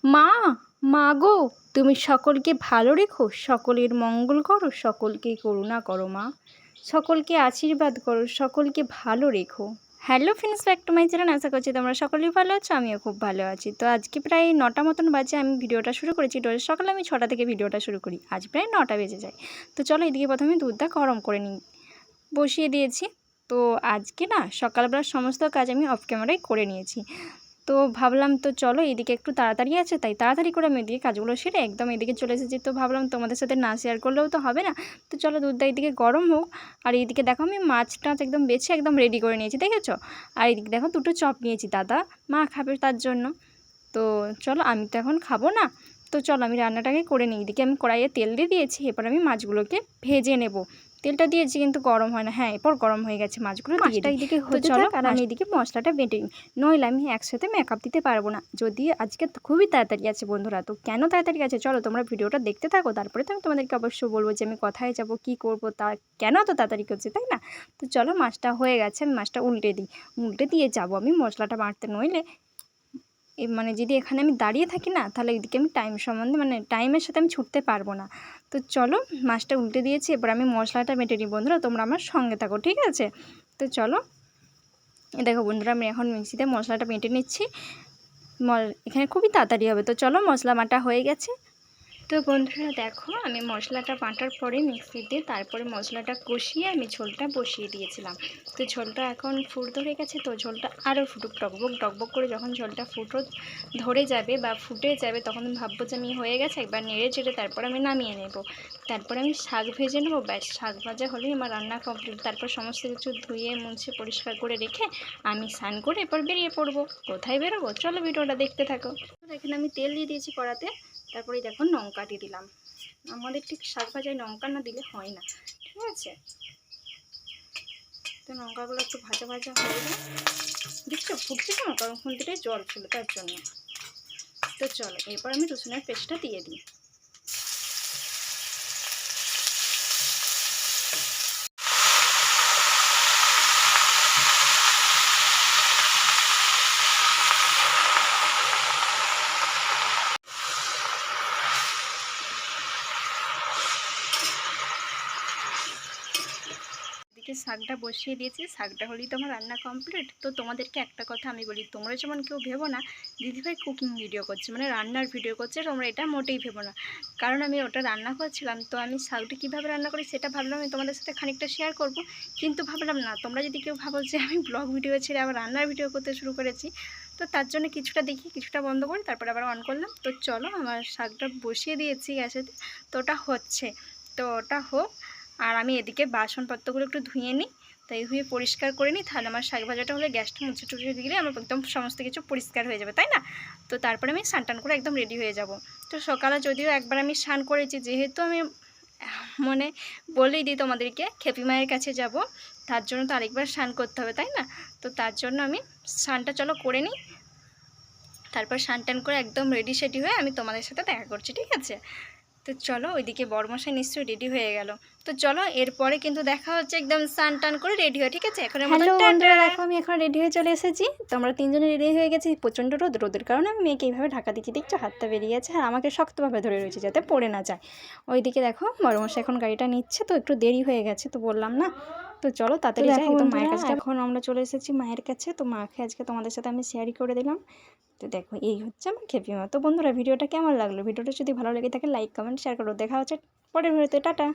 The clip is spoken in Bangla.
মা, মা গো, তুমি সকলকে ভালো রেখো, সকলের মঙ্গল করো, সকলকে করুণা করো মা, সকলকে আশীর্বাদ করো, সকলকে ভালো রেখো। Hello friends, back to my channel. আশা করছি তোমরা সকলেই ভালো আছো, আমিও খুব ভালো আছি। তো আজকে প্রায় 9টা মতন বাজে আমি ভিডিওটা শুরু করেছি। রোজ সকালে আমি 6টা থেকে ভিডিওটা শুরু করি, আজ প্রায় 9টা বেজে যায়। তো চলো এদিকে প্রথমে দুধটা গরম করে নিই, বসিয়ে দিয়েছি। তো আজকে না সকালবেলার সমস্ত কাজ আমি অফ ক্যামেরায় করে নিয়েছি। তো ভাবলাম তো চলো এদিকে একটু তাড়াতাড়ি আছে, তাই তাড়াতাড়ি করে আমি এদিকে কাজগুলো সেরে একদম এদিকে চলে এসেছি। তো ভাবলাম তোমাদের সাথে না শেয়ার করলেও তো হবে না। তো চলো দুধটা এদিকে গরম হোক। আর এইদিকে দেখো আমি মাছ টাছ একদম বেছে একদম রেডি করে নিয়েছি, দেখেছো। আর এদিকে দেখো দুটো চপ নিয়েছি, দাদা মা খাবে তার জন্য। তো চলো, আমি তো এখন খাবো না, তো চলো আমি রান্নাটাকে করে নিই। এদিকে আমি কড়াইয়ে তেল দিয়ে দিয়েছি, এরপর আমি মাছগুলোকে ভেজে নেব। তেলটা দিয়েছি কিন্তু গরম হয় না, হ্যাঁ এরপর গরম হয়ে গেছে, মাছগুলো মাছটা এদিকে হতে থাক আর আমি এদিকে মশলাটা বেটে নিই। নইলে আমি একসাথে মেকআপ দিতে পারবো না, যদি আজকে খুবই তাড়াতাড়ি আছে বন্ধুরা। তো কেন তাড়াতাড়ি আছে চলো তোমরা ভিডিওটা দেখতে থাকো, তারপরে তো আমি তোমাদেরকে অবশ্যই বলবো যে আমি কোথায় যাব, কী করবো, তা কেন তো তাড়াতাড়ি করছে, তাই না। তো চলো মাছটা হয়ে গেছে, আমি মাছটা উল্টে দিই, উল্টে দিয়ে যাবো আমি মশলাটা বাটতে। নইলে মানে যদি এখানে আমি দাঁড়িয়ে থাকি না, তাহলে এদিকে আমি টাইম সম্বন্ধে মানে টাইমের সাথে আমি ছুটতে পারবো না। তো চলো মাছটা উল্টে দিয়েছি, এবার আমি মশলাটা বেটে নিই। বন্ধুরা তোমরা আমার সঙ্গে থাকো, ঠিক আছে। তো চলো দেখো বন্ধুরা, আমি এখন মিক্সিতে মশলাটা বেটে নিচ্ছি। এখানে খুবই তাড়াতাড়ি হবে। তো চলো মশলা বাটা হয়ে গেছে। তো বন্ধুরা দেখো, আমি মশলাটা বাটার পরে মিক্সিতে তারপরে মশলাটা কষিয়ে আমি ঝোলটা বসিয়ে দিয়েছিলাম। তো ঝোলটা এখন ফুট ধরে গেছে, তো ঝোলটা আরও ফুটুক, টকবক টকবক করে যখন ঝোলটা ধরে যাবে বা ফুটে যাবে, তখন ভাববো যে আমি হয়ে গেছে, একবার নেড়ে চেড়ে তারপর আমি নামিয়ে নেব। তারপরে আমি শাক ভেজে নেবো, ব্যাস শাক ভাজা হলেই আমার রান্না কমপ্লিট। তারপর সমস্ত কিছু ধুয়ে মুছে পরিষ্কার করে রেখে আমি স্নান করে এরপর বেরিয়ে পড়বো। কোথায় বেরোবো চলো ভিডিওটা দেখতে থাকো। এখানে আমি তেল দিয়ে দিয়েছি কড়াতে, তারপরে দেখো লঙ্কা দিয়ে দিলাম। আমাদের ঠিক শাক ভাজায় লঙ্কা না দিলে হয় না, ঠিক আছে। তো লঙ্কাগুলো একটু ভাজা ভাজা হয়ে যায়, দেখছো ফুটছে কেন, কারণ খুন্তিটাই জল ছিল তার জন্য। তো চলো এরপর আমি রসুনের পেস্টটা দিয়ে দিই। শাকটা বসিয়ে দিয়েছি, শাকটা হলেই তো আমার রান্না কমপ্লিট। তো তোমাদেরকে একটা কথা আমি বলি, তোমরা যেমন কেউ ভেবো না দিদিভাই কুকিং ভিডিও করছে মানে রান্নার ভিডিও করছে, তোমরা এটা মোটেই ভেবো না। কারণ আমি ওটা রান্না করছিলাম, তো আমি শাকটা কীভাবে রান্না করি সেটা ভাবলাম আমি তোমাদের সাথে খানিকটা শেয়ার করব। কিন্তু ভাবলাম না, তোমরা যদি কেউ ভাবো যে আমি ব্লগ ভিডিও ছেড়ে আবার রান্নার ভিডিও করতে শুরু করেছি, তো তার জন্য কিছুটা দেখি কিছুটা বন্ধ করি, তারপর আবার অন করলাম। তো চলো আমার শাকটা বসিয়ে দিয়েছি গ্যাসেতে, তো ওটা হচ্ছে, তো ওটা হোক। আর আমি এদিকে বাসনপত্রগুলো একটু ধুয়ে নিই, তাই ধুয়ে পরিষ্কার করে নিই, তাহলে আমার শাক ভাজাটা হলে গ্যাসটা মুছে টুছে দিলে আমার একদম সমস্ত কিছু পরিষ্কার হয়ে যাবে, তাই না। তো তারপরে আমি স্নান টান করে একদম রেডি হয়ে যাব। তো সকালে যদিও একবার আমি স্নান করেছি, যেহেতু আমি মানে বলেই দিই তোমাদেরকে খেপি মায়ের কাছে যাব, তার জন্য তো আরেকবার স্নান করতে হবে, তাই না। তো তার জন্য আমি স্নানটা চলো করে নিই, তারপর স্নান টান করে একদম রেডি সেডি হয়ে আমি তোমাদের সাথে দেখা করছি, ঠিক আছে। তো চলো ওইদিকে বড়মশাই নিশ্চয়ই রেডি হয়ে গেল। তো চলো এরপরে কিন্তু দেখা হচ্ছে একদম স্নান টান করে রেডি হয়ে, ঠিক আছে। এখন হ্যালো বন্ধুরা দেখো, আমি এখন রেডি হয়ে চলে এসেছি। তো আমরা তিনজনে রেডি হয়ে গেছি। প্রচণ্ড রোদের কারণে আমি মেয়েকে এইভাবে ঢাকা দিচ্ছি, দেখছো হাতটা বেরিয়ে গেছে, আর আমাকে শক্তভাবে ধরে রয়েছে যাতে পড়ে না যায়। ওইদিকে দেখো বড়মশাই এখন গাড়িটা নিচ্ছে, তো একটু দেরি হয়ে গেছে, তো বললাম না। তো চলো তাড়াতাড়ি যাই একদম মায়ের কাছে। এখন আমরা চলে এসেছি মায়ের কাছে, তো মাকে আজকে তোমাদের সাথে আমি শেয়ারই করে দিলাম। তো দেখো এই হচ্ছে আমার খেপি মা। তো বন্ধুরা ভিডিওটা কেমন লাগলো, ভিডিওটা যদি ভালো লেগে থাকে লাইক কমেন্ট শেয়ার করো। দেখা হচ্ছে পরের ভিডিওতে, টাটা।